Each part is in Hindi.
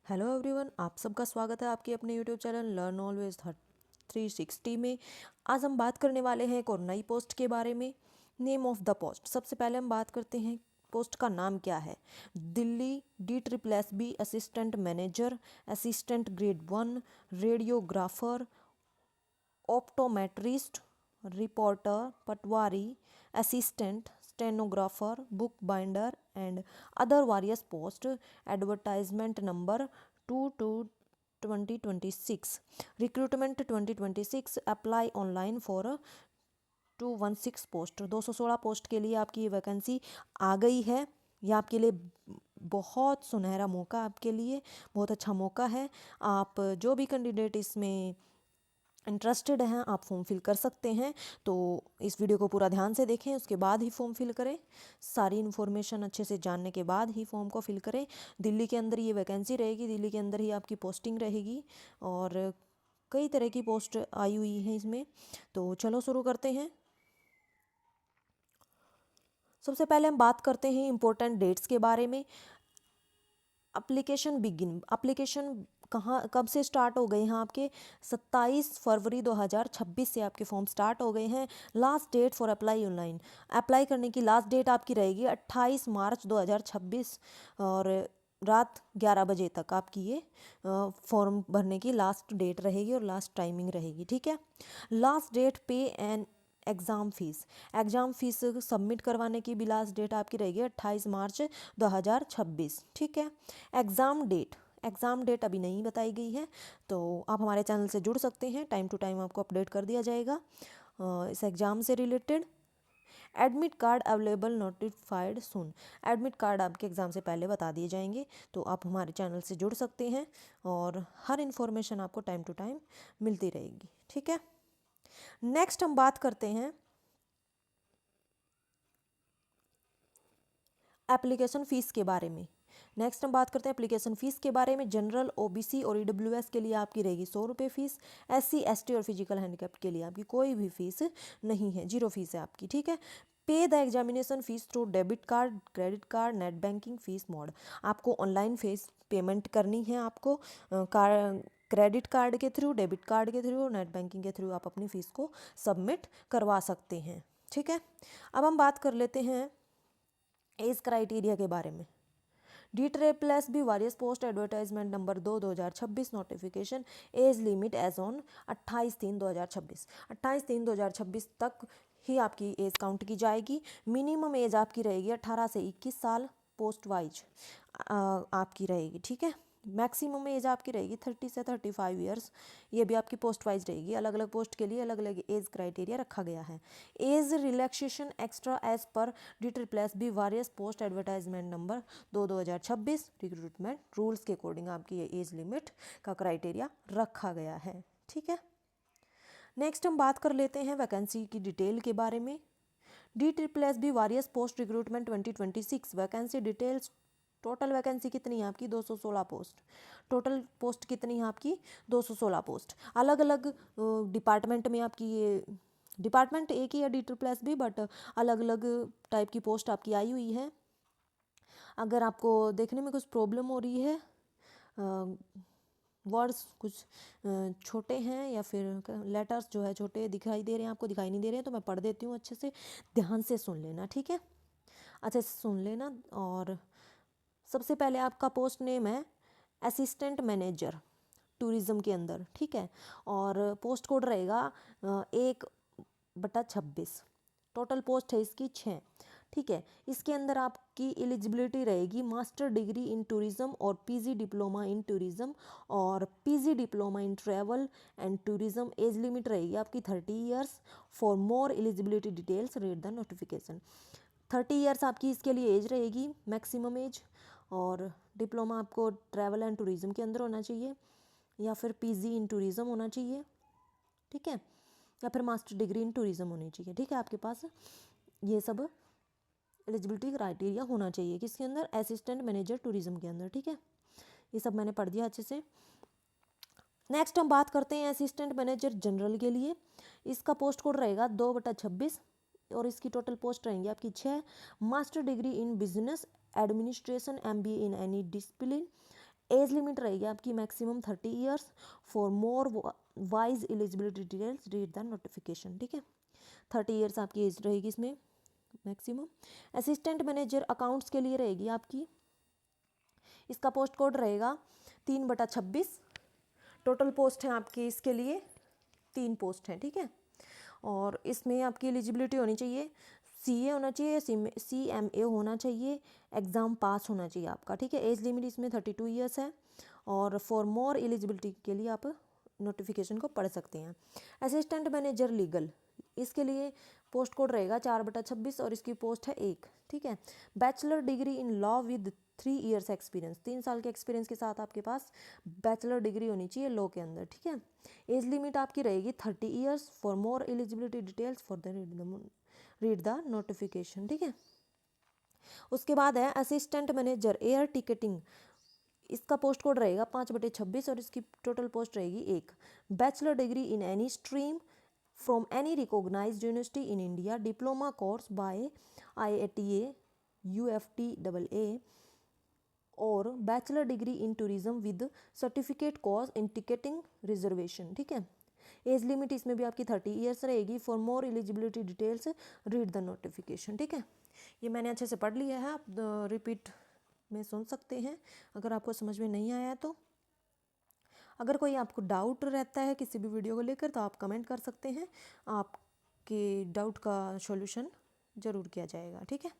हेलो एवरीवन, आप सबका स्वागत है आपके अपने यूट्यूब चैनल लर्न ऑलवेज 360 में। आज हम बात करने वाले हैं एक और नई पोस्ट के बारे में। नेम ऑफ द पोस्ट, सबसे पहले हम बात करते हैं पोस्ट का नाम क्या है। Delhi DSSB assistant manager, assistant grade 1, radiographer, optometrist, reporter, Patwari, assistant, stenographer, book binder and other various post. Advertisement number 2/2/2026. Recruitment 2026. Apply online for 216 post. 216 post के लिए आपकी ये वैकेंसी आ गई है। ये आपके लिए बहुत सुनहरा मौका, आपके लिए बहुत अच्छा मौका है। आप जो भी कैंडिडेट इसमें इंटरेस्टेड हैं आप फॉर्म फिल कर सकते हैं। तो इस वीडियो को पूरा ध्यान से देखें, उसके बाद ही फॉर्म फिल करें। सारी इन्फॉर्मेशन अच्छे से जानने के बाद ही फॉर्म को फिल करें। दिल्ली के अंदर ये वैकेंसी रहेगी, दिल्ली के अंदर ही आपकी पोस्टिंग रहेगी और कई तरह की पोस्ट आई हुई हैं इसमें। तो चलो शुरू करते हैं। सबसे पहले हम बात करते हैं इम्पोर्टेंट डेट्स के बारे में। एप्लीकेशन कब से स्टार्ट हो गए हैं आपके 27 फरवरी 2026 से आपके फॉर्म स्टार्ट हो गए हैं। Last date for apply online, apply करने की लास्ट डेट आपकी रहेगी 28 मार्च 2026 और रात 11 बजे तक आपकी ये फॉर्म भरने की लास्ट डेट रहेगी और लास्ट टाइमिंग रहेगी। ठीक है। लास्ट डेट पे एंड एग्ज़ाम फीस सबमिट करवाने की भी लास्ट डेट आपकी रहेगी 28 मार्च 2026। ठीक है। एग्ज़ाम डेट अभी नहीं बताई गई है, तो आप हमारे चैनल से जुड़ सकते हैं, टाइम टू टाइम आपको अपडेट कर दिया जाएगा इस एग्ज़ाम से related. Admit card available notified सुन, एडमिट कार्ड आपके एग्ज़ाम से पहले बता दिए जाएंगे, तो आप हमारे चैनल से जुड़ सकते हैं और हर इन्फॉर्मेशन आपको टाइम टू टाइम मिलती रहेगी। ठीक है। नेक्स्ट हम बात करते हैं एप्लीकेशन फ़ीस के बारे में। एप्लीकेशन फ़ीस के बारे में। जनरल, OBC और EWS के लिए आपकी रहेगी 100 रुपये फ़ीस। SC ST और फिजिकल हैंडीकैप के लिए आपकी कोई भी फ़ीस नहीं है, 0 फीस है आपकी। ठीक है। पे the examination fees through debit card, credit card, net banking fees mode. आपको ऑनलाइन फीस पेमेंट करनी है, आपको क्रेडिट कार्ड के थ्रू, डेबिट कार्ड के थ्रू और नेट बैंकिंग के थ्रू आप अपनी फ़ीस को सबमिट करवा सकते हैं। ठीक है। अब हम बात कर लेते हैं एज क्राइटेरिया के बारे में। DSSB various post advertisement number 2/2026 notification. Age limit age on 28/3/2026। 28/3/2026 तक ही आपकी एज काउंट की जाएगी। मिनिमम एज आपकी रहेगी 18 से 21 साल पोस्ट वाइज आपकी रहेगी। ठीक है। मैक्सिमम एज आपकी रहेगी 30 से 35 ईयर्स। ये भी आपकी पोस्ट वाइज रहेगी, अलग अलग पोस्ट के लिए अलग अलग एज क्राइटेरिया रखा गया है। एज रिलैक्सेशन एक्स्ट्रा एज पर DSSB various post advertisement number 2/2026 recruitment rules के अकॉर्डिंग आपकी ये एज लिमिट का क्राइटेरिया रखा गया है। ठीक है। नेक्स्ट हम बात कर लेते हैं वैकेंसी की डिटेल के बारे में। DSSB various post recruitment 2026 vacancy details. Total vacancy कितनी है आपकी 216 पोस्ट। टोटल पोस्ट कितनी है आपकी 216 पोस्ट। अलग अलग डिपार्टमेंट में आपकी ये डिपार्टमेंट एक ही है DSSB, बट अलग अलग टाइप की पोस्ट आपकी आई हुई है। अगर आपको देखने में कुछ प्रॉब्लम हो रही है, वर्ड्स कुछ छोटे हैं या फिर लेटर्स जो है छोटे दिखाई दे रहे हैं, आपको दिखाई नहीं दे रहे हैं, तो मैं पढ़ देती हूँ, अच्छे से ध्यान से सुन लेना। ठीक है। अच्छे से सुन लेना। और सबसे पहले आपका पोस्ट नेम है असिस्टेंट मैनेजर टूरिज़्म के अंदर। ठीक है। और पोस्ट कोड रहेगा 1/26। टोटल पोस्ट है इसकी 6। ठीक है। इसके अंदर आपकी एलिजिबिलिटी रहेगी मास्टर डिग्री इन टूरिज़्म और PG डिप्लोमा इन टूरिज़्म और PG diploma in travel and tourism. Age limit रहेगी आपकी 30 years. For more eligibility details read the notification. 30 years आपकी इसके लिए एज रहेगी, मैक्सिमम एज। और डिप्लोमा आपको ट्रैवल एंड टूरिज़्म के अंदर होना चाहिए या फिर PG इन टूरिज़्म होना चाहिए। ठीक है। या फिर मास्टर डिग्री इन टूरिज़्म होनी चाहिए। ठीक है। आपके पास ये सब एलिजिबिलिटी क्राइटेरिया होना चाहिए किसके अंदर, असिस्टेंट मैनेजर टूरिज़्म के अंदर। ठीक है। ये सब मैंने पढ़ दिया अच्छे से। नेक्स्ट हम बात करते हैं असिस्टेंट मैनेजर जनरल के लिए। इसका पोस्ट कोड रहेगा 2/26 और इसकी टोटल पोस्ट रहेंगी आपकी 6। Master degree in business administration MBA in any discipline age limit रहेगी आपकी maximum 30 years. For more wise eligibility details read the notification, ठीक है। 30 ईयर्स आपकी एज रहेगी इसमें मैक्सिमम। असिस्टेंट मैनेजर अकाउंट्स के लिए रहेगी आपकी, इसका पोस्ट कोड रहेगा 3/26। टोटल पोस्ट है आपकी इसके लिए 3 पोस्ट हैं, ठीक है। और इसमें आपकी एलिजिबिलिटी होनी चाहिए, CA होना चाहिए, CMA होना चाहिए, एग्ज़ाम पास होना चाहिए आपका, ठीक है। एज लिमिट इसमें 32 ईयर्स है। और फॉर मोर एलिजिबिलिटी के लिए आप नोटिफिकेशन को पढ़ सकते हैं। असिस्टेंट मैनेजर लीगल, इसके लिए पोस्ट कोड रहेगा 4/26 और इसकी पोस्ट है 1, ठीक है। Bachelor degree in law with 3 years experience, 3 साल के एक्सपीरियंस के साथ आपके पास बैचलर डिग्री होनी चाहिए लॉ के अंदर, ठीक है। एज लिमिट आपकी रहेगी 30 years. For more eligibility details for the read the notification, ठीक है। उसके बाद है असिस्टेंट मैनेजर एयर टिकटिंग, इसका पोस्ट कोड रहेगा 5/26 और इसकी टोटल पोस्ट रहेगी 1। Bachelor degree in any stream from any recognised university in India, diploma course by IITA UFTAA और bachelor degree in tourism with certificate course in ticketing reservation, ठीक है। एज लिमिट इसमें भी आपकी 30 ईयर्स रहेगी। For more eligibility details read the notification, ठीक है। ये मैंने अच्छे से पढ़ लिया है, आप रिपीट में सुन सकते हैं अगर आपको समझ में नहीं आया तो। अगर कोई आपको डाउट रहता है किसी भी वीडियो को लेकर तो आप कमेंट कर सकते हैं, आपके डाउट का सॉल्यूशन ज़रूर किया जाएगा, ठीक है।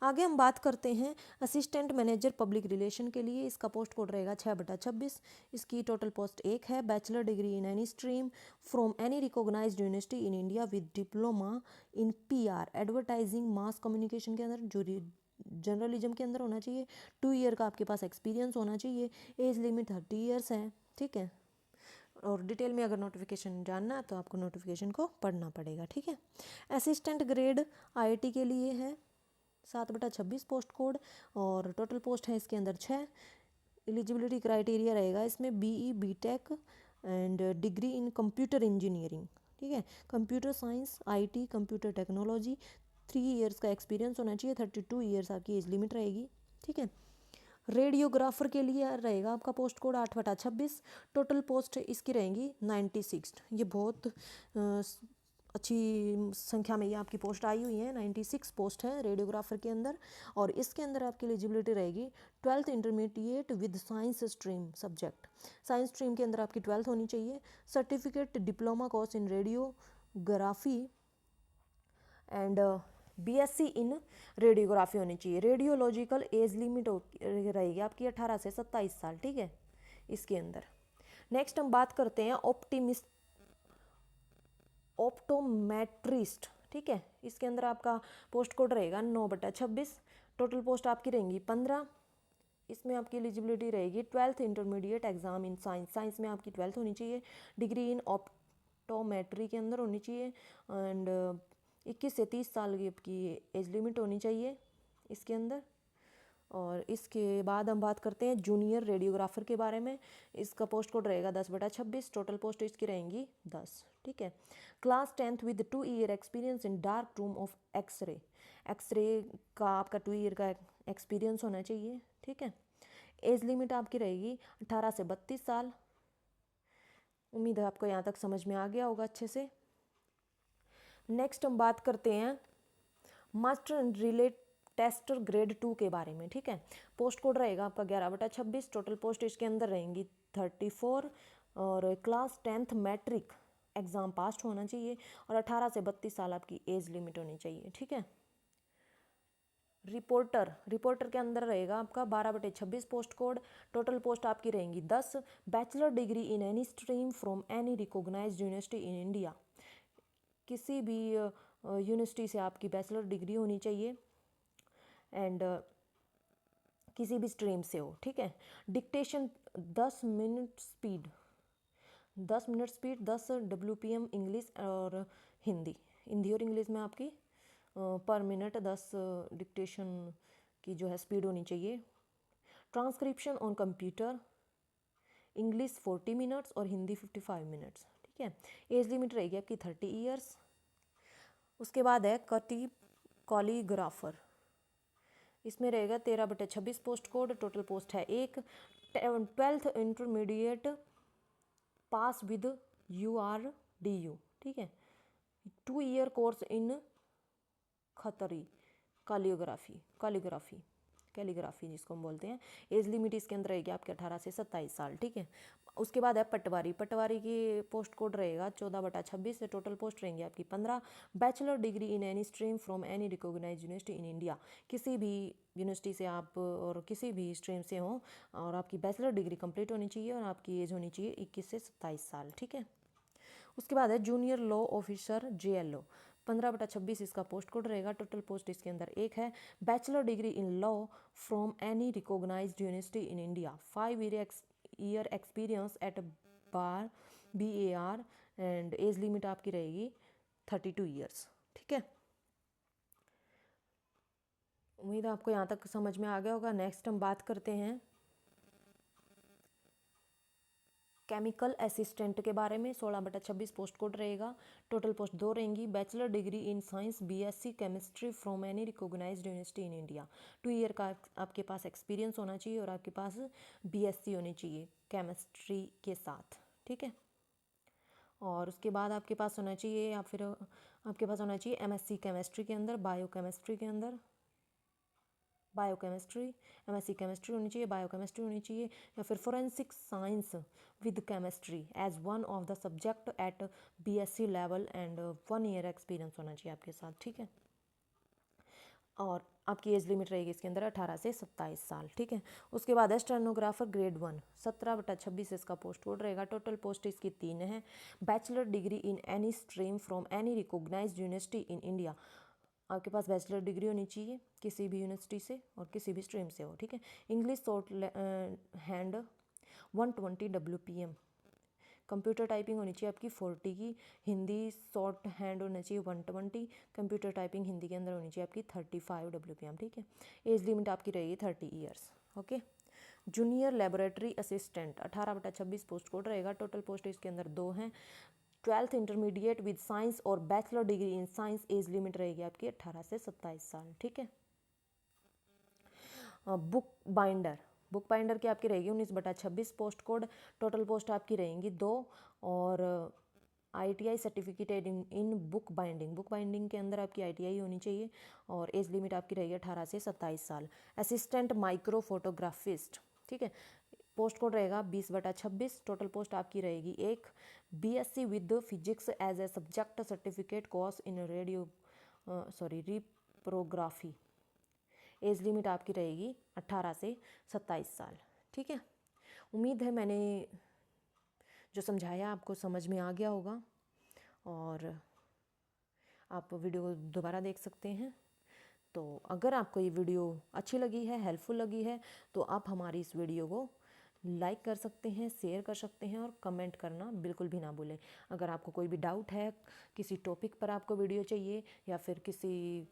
आगे हम बात करते हैं असिस्टेंट मैनेजर पब्लिक रिलेशन के लिए, इसका पोस्ट कोड रहेगा 6/26, इसकी टोटल पोस्ट 1 है। Bachelor degree in any stream from any recognised university in India with diploma in PR advertising mass communication के अंदर, जो जर्नलिज्म के अंदर होना चाहिए। 2 ईयर का आपके पास एक्सपीरियंस होना चाहिए। एज लिमिट 30 ईयर्स है, ठीक है। और डिटेल में अगर नोटिफिकेशन जानना है तो आपको नोटिफिकेशन को पढ़ना पड़ेगा, ठीक है। असिस्टेंट ग्रेड IIT के लिए है 7/26 पोस्ट कोड और टोटल पोस्ट है इसके अंदर 6। एलिजिबिलिटी क्राइटेरिया रहेगा इसमें BE BTech and degree in computer engineering, ठीक है। Computer science IT computer technology, 3 years का एक्सपीरियंस होना चाहिए। 32 ईयर्स आपकी एज लिमिट रहेगी, ठीक है। रेडियोग्राफर के लिए रहेगा आपका पोस्ट कोड 8/26। टोटल पोस्ट इसकी रहेंगी 96। ये बहुत अच्छी संख्या में ये आपकी पोस्ट आई हुई है, 96 पोस्ट है रेडियोग्राफर के अंदर। और इसके अंदर आपकी एलिजिबिलिटी रहेगी 12th intermediate with science stream subject, science stream के अंदर आपकी 12th होनी चाहिए। Certificate diploma course in radiography and BSc in radiography होनी चाहिए। रेडियोलॉजिकल एज लिमिट रहेगी आपकी 18 से 27 साल, ठीक है, इसके अंदर। नेक्स्ट हम बात करते हैं ऑप्टोमेट्रिस्ट, ठीक है। इसके अंदर आपका पोस्ट कोड रहेगा 9/26। टोटल पोस्ट आपकी रहेंगी 15। इसमें आपकी एलिजिबिलिटी रहेगी 12th intermediate exam in science, science में आपकी 12th होनी चाहिए। डिग्री इन ऑप्टोमेट्री के अंदर होनी चाहिए एंड 21 से 30 साल की आपकी एज लिमिट होनी चाहिए इसके अंदर। और इसके बाद हम बात करते हैं जूनियर रेडियोग्राफर के बारे में, इसका पोस्ट कोड रहेगा 10/26। टोटल पोस्ट इसकी रहेंगी 10, ठीक है। Class 10th with 2 year experience in dark room of x-ray, x-ray का आपका 2 ईयर का एक्सपीरियंस होना चाहिए, ठीक है। एज लिमिट आपकी रहेगी 18 से 32 साल। उम्मीद है आपको यहाँ तक समझ में आ गया होगा अच्छे से। नेक्स्ट हम बात करते हैं मास्टर रिलेट टेस्टर ग्रेड 2 के बारे में, ठीक है। पोस्ट कोड रहेगा आपका 11/26। टोटल पोस्ट इसके अंदर रहेंगी 34 और class 10th matric exam pass होना चाहिए और 18 से 32 साल आपकी एज लिमिट होनी चाहिए, ठीक है। रिपोर्टर के अंदर रहेगा आपका 12/26 पोस्ट कोड। टोटल पोस्ट आपकी रहेंगी 10। Bachelor degree in any stream from any recognised university in India, किसी भी यूनिवर्सिटी से आपकी बैचलर डिग्री होनी चाहिए एंड किसी भी स्ट्रीम से हो, ठीक है। Dictation 10 minute speed, 10 WPM English और हिंदी और इंग्लिश में आपकी पर मिनट 10 डिक्टेशन की जो है स्पीड होनी चाहिए। Transcription on computer English 40 minutes और हिंदी 55 मिनट्स, ठीक है। एज लिमिट रहेगी आपकी 30 ईयर्स। उसके बाद है कॉलीग्राफर, इसमें रहेगा 13/26 पोस्ट कोड, टोटल पोस्ट है एक। 12th intermediate pass with URDU, ठीक है। 2 year course in Khatri calligraphy जिसको हम बोलते हैं। एज लिमिट इसके अंदर रहेगी आपके 18 से 27 साल, ठीक है। उसके बाद है पटवारी की पोस्ट कोड रहेगा 14/26 से, टोटल पोस्ट रहेंगी आपकी 15। Bachelor degree in any stream from any recognised university in India, किसी भी यूनिवर्सिटी से आप और किसी भी स्ट्रीम से हो और आपकी बैचलर डिग्री कंप्लीट होनी चाहिए और आपकी एज होनी चाहिए 21 से 27 साल, ठीक है। उसके बाद है जूनियर लॉ ऑफिसर JLO, 15/26 इसका पोस्ट कोड रहेगा, टोटल पोस्ट इसके अंदर एक है। Bachelor degree in law from any recognised university in India, 5 year experience at bar BAR and age limit आपकी रहेगी 32 ईयर्स, ठीक है। उम्मीद है आपको यहाँ तक समझ में आ गया होगा। नेक्स्ट हम बात करते हैं केमिकल असिस्टेंट के बारे में। 16/26 पोस्ट कोड रहेगा, टोटल पोस्ट 2 रहेंगी। Bachelor degree in science BSc chemistry from any recognised university in India, 2 year का आपके पास एक्सपीरियंस होना चाहिए और आपके पास BSc होनी चाहिए केमिस्ट्री के साथ, ठीक है। और उसके बाद आपके पास होना चाहिए या फिर आपके पास होना चाहिए MSc केमिस्ट्री के अंदर, बायोकेमिस्ट्री के अंदर MSc केमिस्ट्री होनी चाहिए, बायोकेमिस्ट्री होनी चाहिए, या फिर forensic science with chemistry as one of the subject at BSc level and 1 year experience होना चाहिए आपके साथ, ठीक है। और आपकी एज लिमिट रहेगी इसके अंदर 18 से 27 साल, ठीक है। उसके बाद है स्टेनोग्राफर ग्रेड 1, 17/26 इसका पोस्ट कोड रहेगा, टोटल पोस्ट इसकी 3 है। Bachelor degree in any stream from any recognised university in India, आपके पास बैचलर डिग्री होनी चाहिए किसी भी यूनिवर्सिटी से और किसी भी स्ट्रीम से हो, ठीक है। English short hand 120 WPM, computer typing होनी चाहिए आपकी 40 की, हिंदी शॉर्ट हैंड होना चाहिए 120, कंप्यूटर टाइपिंग हिंदी के अंदर होनी चाहिए आपकी 35 WPM, ठीक है। एज लिमिट आपकी रहेगी 30 years, okay. Junior laboratory assistant 18/26 post code रहेगा, टोटल पोस्ट इसके अंदर 2 हैं। 12th इंटरमीडिएट विद साइंस और bachelor degree in science, age limit रहेगी आपकी 18 से 27 साल, ठीक है। बुक बाइंडर की आपकी रहेगी 19/26 पोस्ट कोड, टोटल पोस्ट आपकी रहेंगी 2। और ITI certificate in book binding के अंदर आपकी ITI होनी चाहिए और एज लिमिट आपकी रहेगी 18 से 27 साल। असिस्टेंट माइक्रो फोटोग्राफिस्ट, ठीक है, पोस्ट कोड रहेगा 20/26, टोटल पोस्ट आपकी रहेगी 1। BSc with physics as a subject certificate course in reprography, age limit आपकी रहेगी 18 से 27 साल, ठीक है। उम्मीद है मैंने जो समझाया आपको समझ में आ गया होगा और आप वीडियो को दोबारा देख सकते हैं। तो अगर आपको ये वीडियो अच्छी लगी है, हेल्पफुल लगी है, तो आप हमारी इस वीडियो को लाइक कर सकते हैं, शेयर कर सकते हैं और कमेंट करना बिल्कुल भी ना भूलें। अगर आपको कोई भी डाउट है, किसी टॉपिक पर आपको वीडियो चाहिए या फिर किसी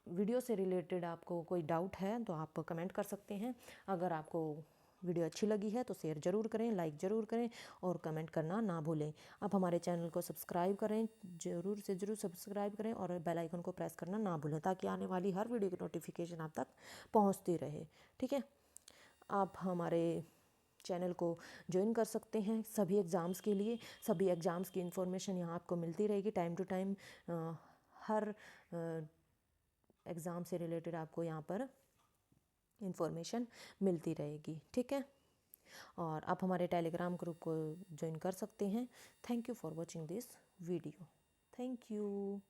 वीडियो से रिलेटेड आपको कोई डाउट है तो आप कमेंट कर सकते हैं। अगर आपको वीडियो अच्छी लगी है तो शेयर ज़रूर करें, लाइक ज़रूर करें और कमेंट करना ना भूलें। आप हमारे चैनल को सब्सक्राइब करें, ज़रूर से ज़रूर सब्सक्राइब करें और बेल आइकन को प्रेस करना ना भूलें ताकि आने वाली हर वीडियो की नोटिफिकेशन आप तक पहुंचती रहे, ठीक है। आप हमारे चैनल को ज्वाइन कर सकते हैं सभी एग्ज़ाम्स के लिए। सभी एग्ज़ाम्स की इन्फॉर्मेशन यहाँ आपको मिलती रहेगी टाइम टू टाइम। हर एग्ज़ाम से रिलेटेड आपको यहाँ पर इंफॉर्मेशन मिलती रहेगी, ठीक है। और आप हमारे टेलीग्राम ग्रुप को ज्वाइन कर सकते हैं। Thank you for watching this video. Thank you.